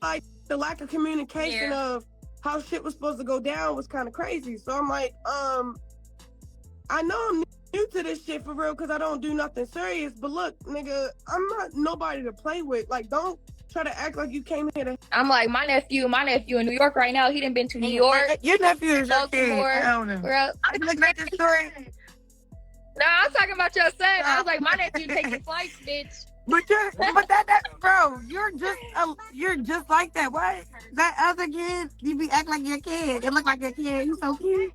like the lack of communication of how shit was supposed to go down was kind of crazy. So I'm like, I know I'm new to this shit for real because I don't do nothing serious. But look, nigga, I'm not nobody to play with. Like, don't try to act like you came here to. I'm like, my nephew in New York right now. He done been to New York, Your nephew is your kid. Baltimore. I don't know. Bro. I'm looking at this story. No, I'm talking about your son. I was like, my nephew taking flights, bitch. But bro, you're just like that. What? That other kid, you be act like your kid. It look like your kid. You so cute.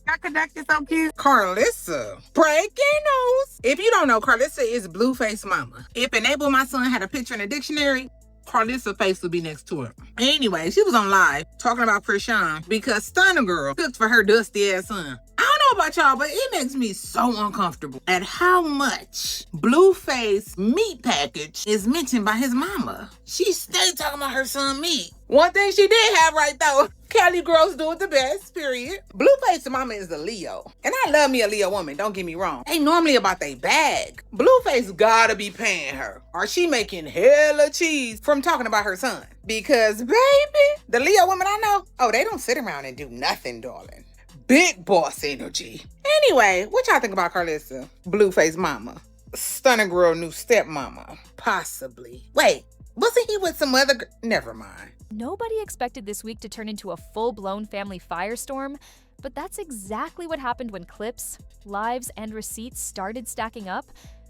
Got connected so cute. Karlissa. Breaking news. If you don't know, Karlissa is Blueface mama. If Enable My Son had a picture in a dictionary, Karlissa face would be next to her. Anyway, she was on live talking about Chrisean because Stunna girl cooked for her dusty ass son. I don't know about y'all, but it makes me so uncomfortable at how much Blueface meat package is mentioned by his mama. She stayed talking about her son meat. One thing she did have right though, Cali girls do it the best, period. Blueface's mama is a Leo. And I love me a Leo woman, don't get me wrong. They normally about they bag. Blueface gotta be paying her, or she making hella cheese from talking about her son. Because baby, the Leo women I know, oh, they don't sit around and do nothing, darling. Big boss energy. Anyway, what y'all think about Karlissa? Blueface mama. Stunna girl new stepmama. Possibly. Wait, wasn't he with some other never mind. Nobody expected this week to turn into a full-blown family firestorm, but that's exactly what happened when clips, lives, and receipts started stacking up.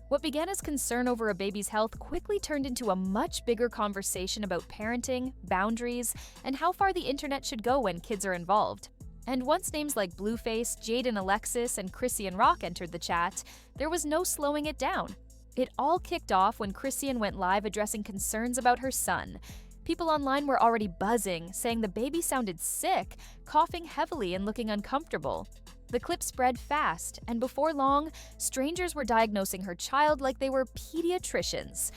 What began as concern over a baby's health quickly turned into a much bigger conversation about parenting, boundaries, and how far the internet should go when kids are involved. And once names like Blueface, Jaidyn Alexis, and Chrisean Rock entered the chat, there was no slowing it down. It all kicked off when Chrisean went live addressing concerns about her son. People online were already buzzing, saying the baby sounded sick, coughing heavily and looking uncomfortable. The clip spread fast, and before long, strangers were diagnosing her child like they were pediatricians.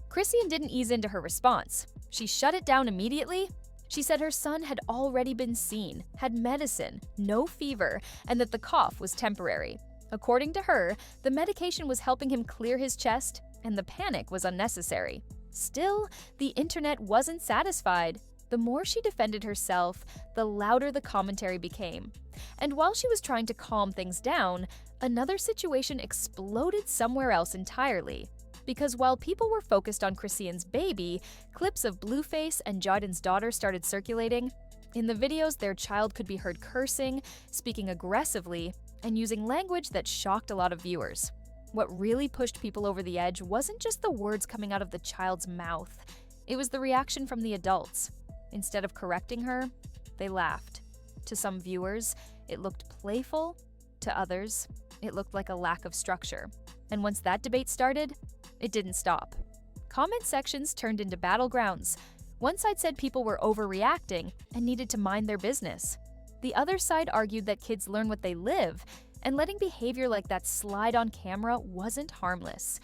Chrisean didn't ease into her response. She shut it down immediately. She said her son had already been seen, had medicine, no fever, and that the cough was temporary. According to her, the medication was helping him clear his chest, and the panic was unnecessary. Still, the internet wasn't satisfied. The more she defended herself, the louder the commentary became. And while she was trying to calm things down, another situation exploded somewhere else entirely. Because while people were focused on Chrisean's baby, clips of Blueface and Jaidyn's daughter started circulating. In the videos, their child could be heard cursing, speaking aggressively, and using language that shocked a lot of viewers. What really pushed people over the edge wasn't just the words coming out of the child's mouth. It was the reaction from the adults. Instead of correcting her, they laughed. To some viewers, it looked playful. To others, it looked like a lack of structure. And once that debate started, it didn't stop. Comment sections turned into battlegrounds. One side said people were overreacting and needed to mind their business. The other side argued that kids learn what they live, and letting behavior like that slide on camera wasn't harmless.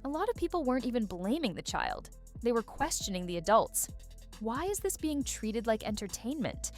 A lot of people weren't even blaming the child. They were questioning the adults. Why is this being treated like entertainment?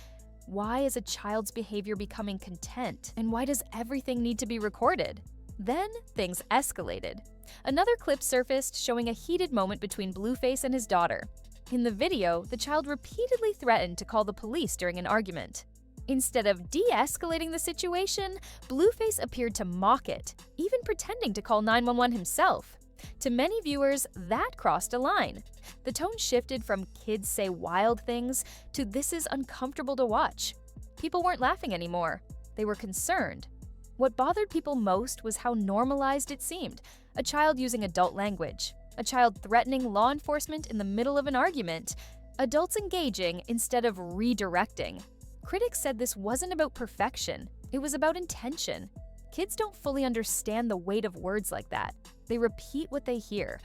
Why is a child's behavior becoming content? And why does everything need to be recorded? Then things escalated. Another clip surfaced showing a heated moment between Blueface and his daughter. In the video, the child repeatedly threatened to call the police during an argument. Instead of de-escalating the situation, Blueface appeared to mock it, even pretending to call 911 himself. To many viewers, that crossed a line. The tone shifted from "kids say wild things" to "this is uncomfortable to watch." People weren't laughing anymore. They were concerned. What bothered people most was how normalized it seemed. A child using adult language. A child threatening law enforcement in the middle of an argument. Adults engaging instead of redirecting. Critics said this wasn't about perfection. It was about intention. Kids don't fully understand the weight of words like that. They repeat what they hear.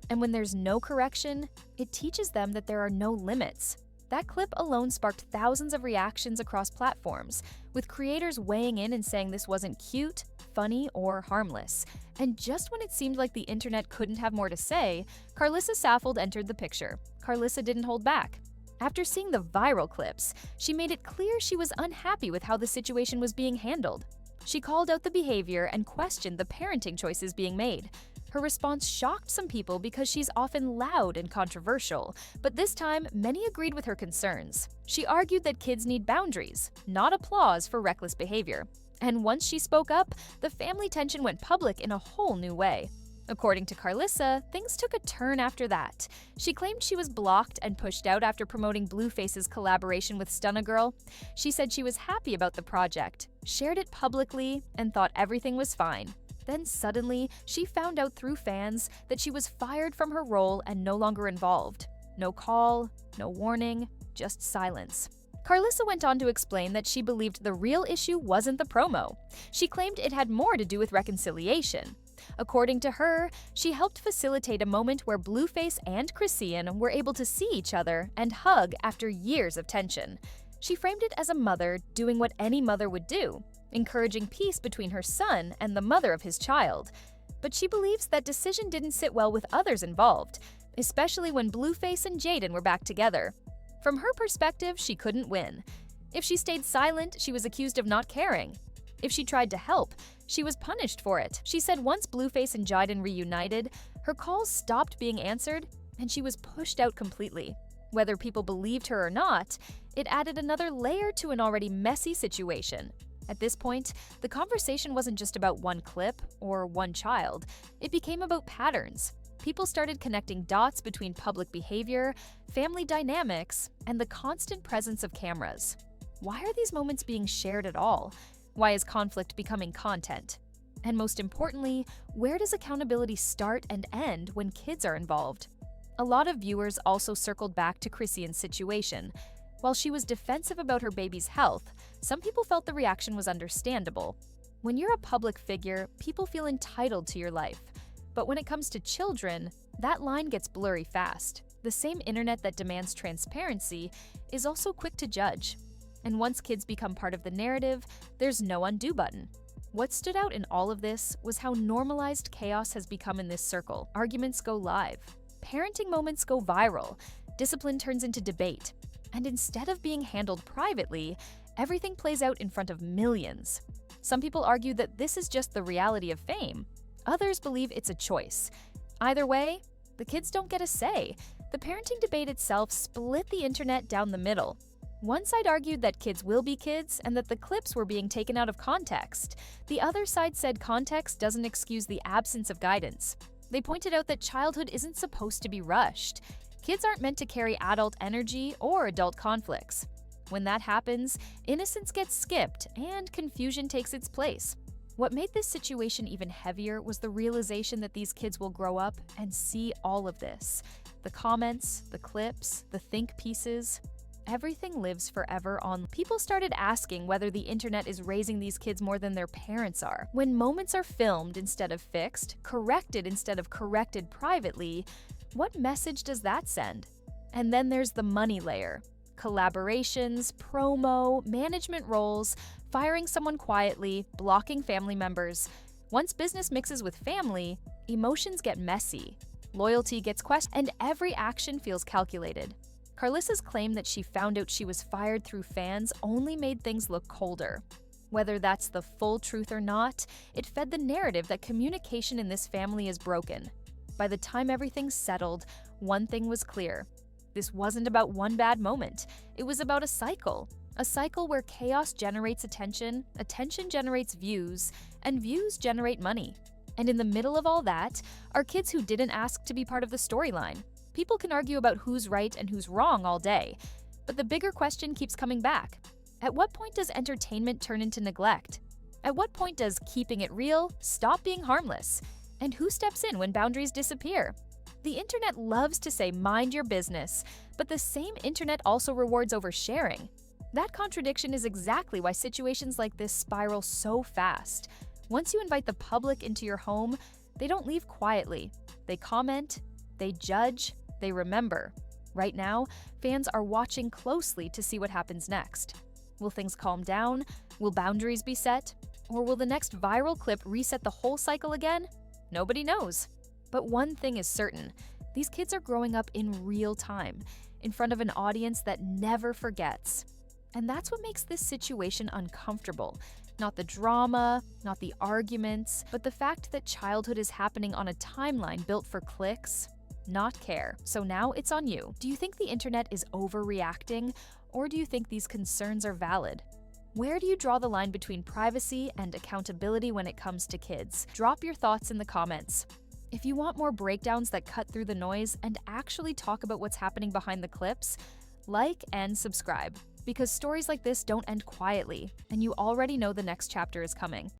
And when there's no correction, it teaches them that there are no limits. That clip alone sparked thousands of reactions across platforms, with creators weighing in and saying this wasn't cute, funny, or harmless. And just when it seemed like the internet couldn't have more to say, Karlissa Saffold entered the picture. Karlissa didn't hold back. After seeing the viral clips, she made it clear she was unhappy with how the situation was being handled. She called out the behavior and questioned the parenting choices being made. Her response shocked some people because she's often loud and controversial, but this time, many agreed with her concerns. She argued that kids need boundaries, not applause for reckless behavior. And once she spoke up, the family tension went public in a whole new way. According to Karlissa, things took a turn after that. She claimed she was blocked and pushed out after promoting Blueface's collaboration with Stunna. She said she was happy about the project, shared it publicly, and thought everything was fine. Then suddenly, she found out through fans that she was fired from her role and no longer involved. No call, no warning, just silence. Karlissa went on to explain that she believed the real issue wasn't the promo. She claimed it had more to do with reconciliation. According to her, she helped facilitate a moment where Blueface and Chrisean were able to see each other and hug after years of tension. She framed it as a mother doing what any mother would do, encouraging peace between her son and the mother of his child. But she believes that decision didn't sit well with others involved, especially when Blueface and Jaidyn were back together. From her perspective, she couldn't win. If she stayed silent, she was accused of not caring. If she tried to help, she was punished for it. She said once Blueface and Jaidyn reunited, her calls stopped being answered and she was pushed out completely. Whether people believed her or not, it added another layer to an already messy situation. At this point, the conversation wasn't just about one clip or one child. It became about patterns. People started connecting dots between public behavior, family dynamics, and the constant presence of cameras. Why are these moments being shared at all? Why is conflict becoming content? And most importantly, where does accountability start and end when kids are involved? A lot of viewers also circled back to Chrisean's situation. While she was defensive about her baby's health, some people felt the reaction was understandable. When you're a public figure, people feel entitled to your life. But when it comes to children, that line gets blurry fast. The same internet that demands transparency is also quick to judge. And once kids become part of the narrative, there's no undo button. What stood out in all of this was how normalized chaos has become in this circle. Arguments go live. Parenting moments go viral. Discipline turns into debate. And instead of being handled privately, everything plays out in front of millions. Some people argue that this is just the reality of fame. Others believe it's a choice. Either way, the kids don't get a say. The parenting debate itself split the internet down the middle. One side argued that kids will be kids and that the clips were being taken out of context. The other side said context doesn't excuse the absence of guidance. They pointed out that childhood isn't supposed to be rushed. Kids aren't meant to carry adult energy or adult conflicts. When that happens, innocence gets skipped and confusion takes its place. What made this situation even heavier was the realization that these kids will grow up and see all of this. The comments, the clips, the think pieces. Everything lives forever on. People started asking whether the internet is raising these kids more than their parents are. When moments are filmed instead of fixed, corrected instead of corrected privately, what message does that send? And then there's the money layer. Collaborations, promo, management roles, firing someone quietly, blocking family members. Once business mixes with family, emotions get messy. Loyalty gets questioned, and every action feels calculated. Karlissa's claim that she found out she was fired through fans only made things look colder. Whether that's the full truth or not, it fed the narrative that communication in this family is broken. By the time everything settled, one thing was clear. This wasn't about one bad moment. It was about a cycle where chaos generates attention, attention generates views, and views generate money. And in the middle of all that are kids who didn't ask to be part of the storyline. People can argue about who's right and who's wrong all day, but the bigger question keeps coming back. At what point does entertainment turn into neglect? At what point does keeping it real stop being harmless? And who steps in when boundaries disappear? The internet loves to say mind your business, but the same internet also rewards oversharing. That contradiction is exactly why situations like this spiral so fast. Once you invite the public into your home, they don't leave quietly. They comment, they judge, they remember. Right now, fans are watching closely to see what happens next. Will things calm down? Will boundaries be set? Or will the next viral clip reset the whole cycle again? Nobody knows. But one thing is certain, these kids are growing up in real time, in front of an audience that never forgets. And that's what makes this situation uncomfortable. Not the drama, not the arguments, but the fact that childhood is happening on a timeline built for clicks? Not care. So now it's on you. Do you think the internet is overreacting, or do you think these concerns are valid? Where do you draw the line between privacy and accountability when it comes to kids? Drop your thoughts in the comments. If you want more breakdowns that cut through the noise and actually talk about what's happening behind the clips, like and subscribe, because stories like this don't end quietly, and you already know the next chapter is coming.